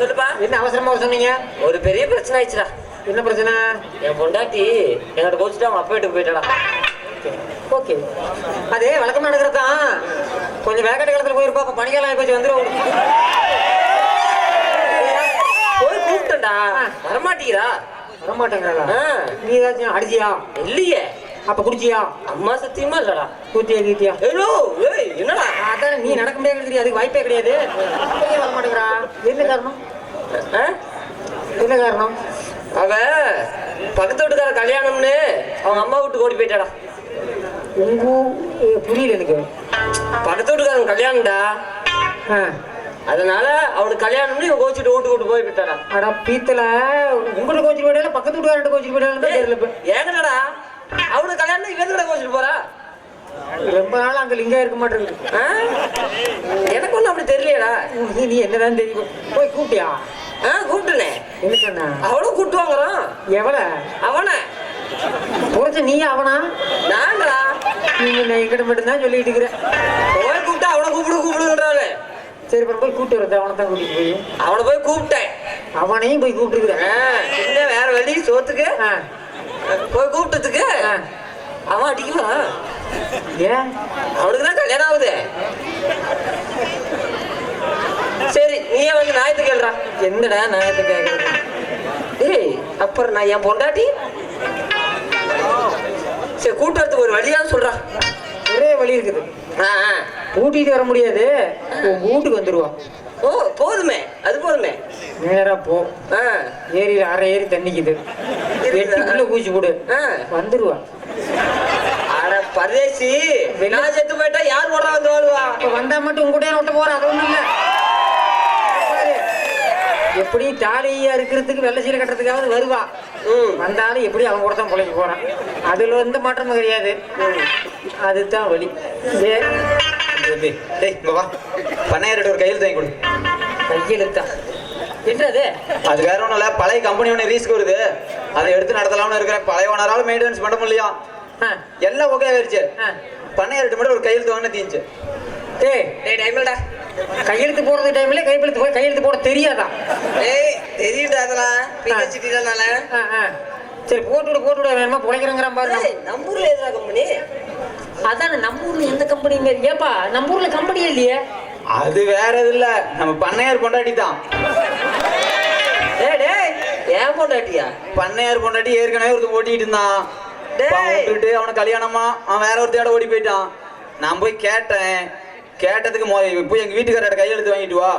சொல்லுப்பா. என்ன அவசரமா சொன்னீங்க? ஒரு பெரிய பிரச்சனை ஆயிடுச்சுடா. என்ன பிரச்சனை? என் பொண்டாட்டி என்னோட கோச்சுட்டு அவங்க அப்பா வீட்டுக்கு போயிட்டாடா. ஓகே, அதே வழக்கமா நடக்கிறது தான். கொஞ்சம் வேகட்ட காலத்துல போயிருப்பா. அப்ப பணிகாலம் போய் வந்துடும். போய் கூப்பிட்டா வரமாட்டீங்களா? வரமாட்டேங்கிறா? நீ ஏதாச்சும் அடிச்சியா? இல்லையே. அப்ப குடிச்சியா? அம்மா சத்தியமா இல்லடா. கூத்தியா கீத்தியா? என்னடா அதான் நீ நடக்க முடியாது, அதுக்கு வாய்ப்பே கிடையாது. வரமாட்டேங்கிறா. என்ன காரணம்? என்ன காரணம்? அவ பக்கத்து வீட்டுக்கார கல்யாணம்னு அவங்க அம்மா வீட்டுக்கு ஓடி போயிட்டாடா. உங்க புரியல எனக்கு. பக்கத்து வீட்டுக்காரன் கல்யாணம்டா, அதனால அவனுக்கு கல்யாணம்னு இவன் கோச்சிட்டு வீட்டு போய் போயிட்டாடா. அடா பீத்தல, உங்கள்ட்ட கோச்சிட்டு போயிட்டாலும் பக்கத்து வீட்டுக்காரன் கோச்சிட்டு போயிட்டாலும் ஏங்கடா அவனுக்கு கல்யாணம் இவன் கூட கோச்சிட்டு போறா. ரொம்ப நாள் அங்க லிங்கா இருக்க மாட்டேங்குது. எனக்கு ஒன்றும் அப்படி தெரியலையடா. நீ என்னதான் தெரியும்? போய் கூப்பிட்டியா? கூப்பிட்டுனே. என்ன சொன்னா? அவனும் கூப்பிட்டு வாங்குறான். எவள? அவனை புரிச்ச நீ அவனா? நான்டா. நீங்க என்கிட்ட மட்டும்தான் சொல்லிட்டு இருக்கிறேன். போய் கூப்பிட்டா அவனை கூப்பிடுன்றாரு. சரி, போய் கூப்பிட்டு வரது. அவனை தான் கூட்டிட்டு போய் அவனை போய் கூப்பிட்டேன். அவனையும் போய் கூப்பிட்டுருக்கிறேன். என்ன வேற வழி சோத்துக்கு போய் கூப்பிட்டதுக்கு அவன் அடிக்குவான். ஏன்? அவனுக்கு தான் கல்யாணம் ஆகுது. சரி, நீயே வந்து நாயத்தை கேள்றா. என்னடா நாயத்தை கேட்கறது? ஏய், அப்புறம் நான் என் பொண்டாட்டி சரி கூட்டுறதுக்கு ஒரு வழியான்னு சொல்றா. ஒரே வழி இருக்குது. கூட்டிட்டு வர முடியாது, உங்க வீட்டுக்கு வந்துருவான். ஓ, போதுமே, அது போதுமே. நேரா போ. ஏரியில அரை ஏரி தண்ணிக்குது, எட்டுக்குள்ள பூச்சி போடு, வந்துருவான். அட பரதேசி, நான் செத்து போயிட்டா யார் ஓட வந்து வாழ்வா? வந்தா மட்டும் உங்க கூட விட்ட போற, அது ஒண்ணும் இல்ல. எப்படி தாலியா இருக்கிறதுக்கு வெள்ளை சீலை கட்டுறதுக்காவது வருவா. வந்தாலும் எப்படி அவங்க கூட தான் பிழைக்க போறான். அதுல எந்த மாற்றமும் கிடையாது. அதுதான் வழி. பண்ணையார்ட்ட ஒரு கையெழுத்து வாங்கி கொடு. கையெழுத்தா? என்னது? அது வேற ஒண்ணும் இல்ல, பழைய கம்பெனி ஒண்ணு ரீஸ்க்கு வருது, அதை எடுத்து நடத்தலாம்னு இருக்கிறேன். பழைய ஓனரால மெயின்டெனன்ஸ் பண்ண முடியலையா? எல்லாம் ஓகே ஆயிடுச்சு. பண்ணையார்ட்ட மட்டும் ஒரு கையெழுத்து வாங்கினா தீஞ்சு. டைம்லடா கையெழுத்து போறது டைம்ல கையெழுத்து போட தெரியாதா? தெரியுடா அதெல்லாம். சரி, போட்டு வேணுமா பிழைக்கிறேங்கிறான் பாரு. நம்ம ஊர்ல எதுனா கம்பெனி? அதான நம்ம ஊர்ல எந்த கம்பெனியுமே ஏப்பா? நம்ம ஊர்ல கம்பெனியே இல்லையே. அது வேற இது இல்ல, நம்ம பண்ணையார் பொண்டாட்டி தான். ஏன் பொண்டாட்டியா? பண்ணையார் பொண்டாட்டி ஏற்கனவே ஒருத்தர் ஓட்டிட்டு இருந்தான். விட்டுட்டு அவனை கல்யாணமா அவன் வேற ஒருத்தையோட ஓடி போயிட்டான். நான் போய் கேட்டதுக்கு போய் எங்க வீட்டுக்காரோட கையெழுத்து வாங்கிட்டு வா,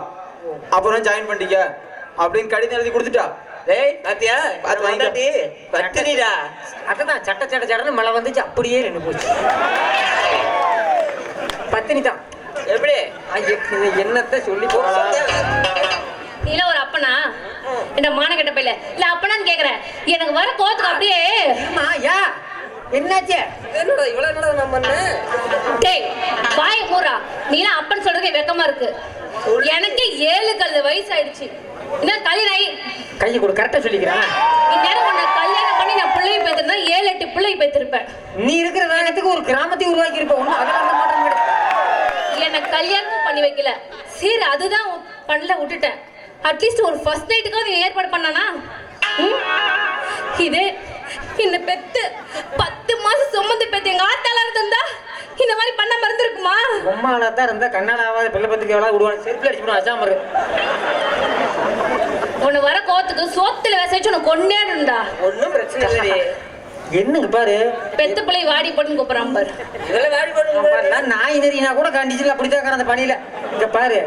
அப்புறம் ஜாயின் பண்ணிக்க அப்படின்னு கடிதம் எழுதி கொடுத்துட்டா. சட்டன்னு மழை வந்துச்சு, அப்படியே நின்று போச்சு. பத்தினி தான். எப்படி என்னத்த சொல்லி போறா? நீல ஒரு அப்பனா என்ன மான கட்ட பையில இல்ல அப்பனான்னு கேக்குறேன். எனக்கு வர கோத்துக்கு அப்படியே என்னாச்சு? என்னடா இவ்வளவு என்னடா நான் பண்ணேன்? டேய் வாய் மூரா, நீல அப்பன் சொல்றதுக்கு வெக்கமா இருக்கு. எனக்கு 7 வயசு ஆயிடுச்சு. என்ன கல்யாணம் கையை கொடு, கரெக்டா சொல்லிக்கிறேன். இந்நேரம் உன்னை கல்யாணம் பண்ணி நான் பிள்ளையை பேத்திருந்தா 7-8 பிள்ளையை பேத்திருப்பேன். நீ இருக்கிற வேகத்துக்கு ஒரு கிராமத்தை உருவாக்கி இருப்ப. என்ன கல்யாணமும் பண்ணி வைக்கல. சரி, அதுதான் பண்ணல, விட்டுட்டேன். அட்லீஸ்ட் ஒரு ஃபர்ஸ்ட் நைட்டுக்காவது ஏற்பாடு பண்ணானா? இதே என்ன பெத்து 10 மாசம் சுமந்து பெத்து எங்க ஆத்தால இருந்தா இந்த மாதிரி பண்ண மறந்துருக்குமா? உம்மால தான் இருந்தா கண்ணால ஆகாத பிள்ளை பத்துக்கு எவ்வளவு விடுவாங்க. செருப்பு அடிச்சு அசாம இருக்கு. உன்னை வர கோத்துக்கு சோத்துல வச்சு உன்னை கொண்டேடுண்டா. ஒன்னும் பிரச்சனை இல்லையே. என்னங்க பாரு, பெத்த பிள்ளை வாடி போட்டுன்னு கூப்பிடறான் பாரு. இதெல்லாம் வாடி போட்டு நாய் நெறினா கூட கண்டிச்சு அப்படித்தான் அந்த பணியில. இங்க பாரு,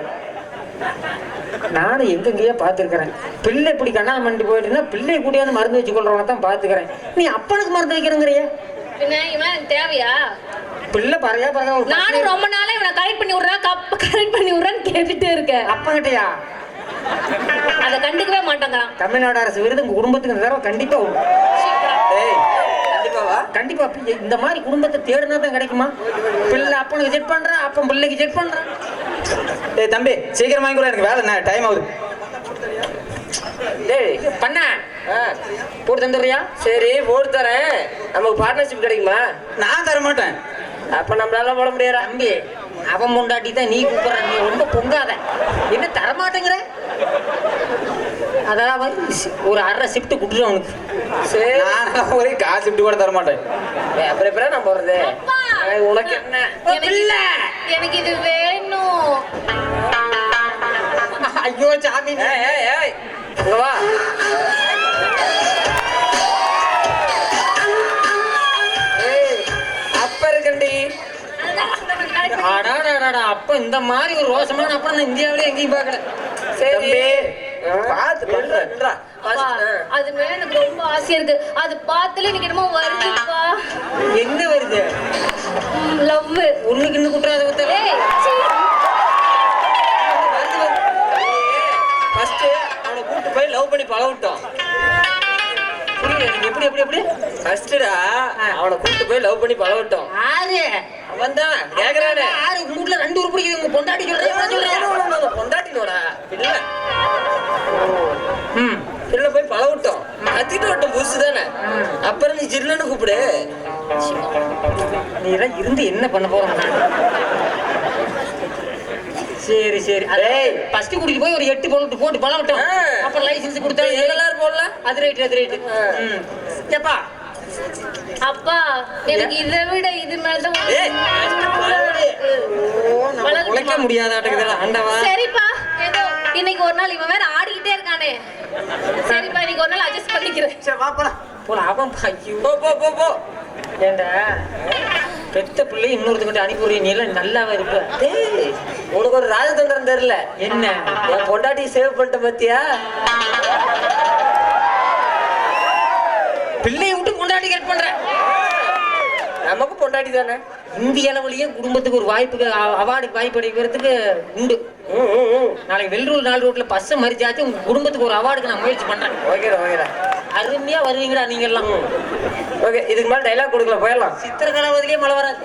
நானும் எங்கெங்கேயோ பார்த்துருக்கிறேன். பிள்ளை இப்படி கண்ணால் பண்ணிட்டு போயிட்டுன்னா பிள்ளை கூட்டியாந்து மருந்து வச்சு கொள்றவங்க தான் பார்த்துக்கிறேன். நீ அப்பனுக்கு மருந்து வைக்கிறங்கிறிய? பின்ன இவன் எனக்கு தேவையா? பிள்ளை பறையா நானும் ரொம்ப நாளா இவனை கரெக்ட் பண்ணி விடுறான்னு கேட்டுட்டே இருக்கேன். அப்பங்கிட்டயா? அதை கண்டுக்கவே மாட்டாங்கறான். தமிழ்நாடு அரசு விருது உங்க குடும்பத்துக்கு தடவை கண்டிப்பா கண்டிப்பா. இந்த மாதிரி குடும்பத்தை தேடினா தான் கிடைக்குமா? பிள்ளை அப்பனுக்கு செட் பண்றான், அப்பன் பிள்ளைக்கு செட் பண்றான். ஏய் தம்பி, சீக்கிரம் வாங்கி கூட, எனக்கு வேலை என்ன டைம் ஆகுது. பண்ண போட்டு தந்துடுறியா? சரி போட்டு தரேன். நமக்கு பார்ட்னர்ஷிப் கிடைக்குமா? நான் தர மாட்டேன். அப்ப நம்மளால போட முடியாது. தம்பி, அவன் பொண்டாட்டி தான் நீ கூப்பிடுற, நீ ரொம்ப பொங்காத. என்ன தரமாட்டேங்கிற? அதாவது ஒரு அரை ஷிஃப்ட் கொடுத்துரு அவனுக்கு. சரி நான் ஒரே காசு ஷிஃப்ட் கூட தர மாட்டேன். அப்புறம் எப்பறம் நான் போறது? அப்பா, உனக்கு என்ன? எனக்கு இது வேணும். ஐயோ சாமி, ஏய், ஏய், ஏய், இங்க வா. ஏய், அப்ப இருக்கண்டி. அடாடாடா, அப்ப இந்த மாதிரி ஒரு ரோசமான அப்ப நான் இந்தியாவிலே எங்கேயும் பார்க்கல. சரி தம்பி, பாத்து பண்றா. அப்பா, அது மேல எனக்கு ரொம்ப ஆசையா இருக்கு. அது பார்த்தாலே எனக்கு என்னமோ வருதுப்பா. என்ன வருது? லவ். ஒண்ணுக்கு இன்னும் குட்டுறாத ஊத்த. ஏய், சீ. ஃபர்ஸ்ட் அவனை கூட்டு போய் லவ் பண்ணி பழவிட்டோம். புரியல எனக்கு. எப்படி எப்படி எப்படி? ஃபர்ஸ்டா அவனை கூட்டு போய் லவ் பண்ணி பழவிட்டோம். ஆறு அவன் தான் கேக்குறானே. ஆறு உங்க வீட்டுல 2 உருப்படி இருக்குது. உங்க பொண்டாட்டி சொல்றேன். பொண்டாட்டினோடா இல்ல ம், இல்ல போய் பழவிட்டோம். கத்திட்டு வட்டம் புதுசு தானே. அப்புறம் நீ ஜில்லுன்னு கூப்பிடு. நீ எல்லாம் இருந்து என்ன பண்ண போற? சரி சரி. அதே ஃபர்ஸ்ட் குடிக்கு போய் ஒரு 8 போட்டு பழம் விட்டோம். அப்புறம் லைசென்ஸ் கொடுத்தா எல்லாரும் போடலாம். அது ரைட் அது ரைட். ஏப்பா அப்பா, எனக்கு இதை விட இது மேலதான் ஏய், உழைக்க முடியாதாட்டுக்குது ஆண்டவா. சரிப்பா, ஏதோ இன்னைக்கு ஒரு நாள் இவன் வேற ஆடிக்கிட்டே இருக்கானே. சரிப்பா, இன்னைக்கு ஒரு நாள் அட்ஜஸ்ட் பண்ணிக்கிறேன். சரி வா போலாம். போலாம். அவன் ஐயோ போ போ போ போ. ஏண்டா பெத்த பிள்ளை இன்னொருத்தங்கிட்ட அனுப்பி நீ எல்லாம் நல்லாவே இருப்ப. டேய், உனக்கு ஒரு ராஜதந்திரம் தெரியல. என்ன? என் பொண்டாட்டி சேவ் பண்ணிட்ட பத்தியா? பிள்ளையை விட்டு கொண்டாடி கட் பண்ற. நமக்கு பொண்டாட்டி தானே. இந்திய அளவுலயே குடும்பத்துக்கு ஒரு வாய்ப்புக்கு அவார்டுக்கு வாய்ப்பு அடைக்கிறதுக்கு உண்டு. நாளைக்கு வெள்ளூர் 4 ரோட்ல பஸ் மறிச்சாச்சு உங்க குடும்பத்துக்கு ஒரு அவார்டுக்கு நான் முயற்சி பண்றேன். ஓகேடா ஓகேடா. அருமையா வருவீங்கடா நீங்க எல்லாம். ஓகே, இதுக்கு மேல டைலாக் கொடுக்கல, போயிடலாம். சித்திர கலாவதிலே மழை வராது.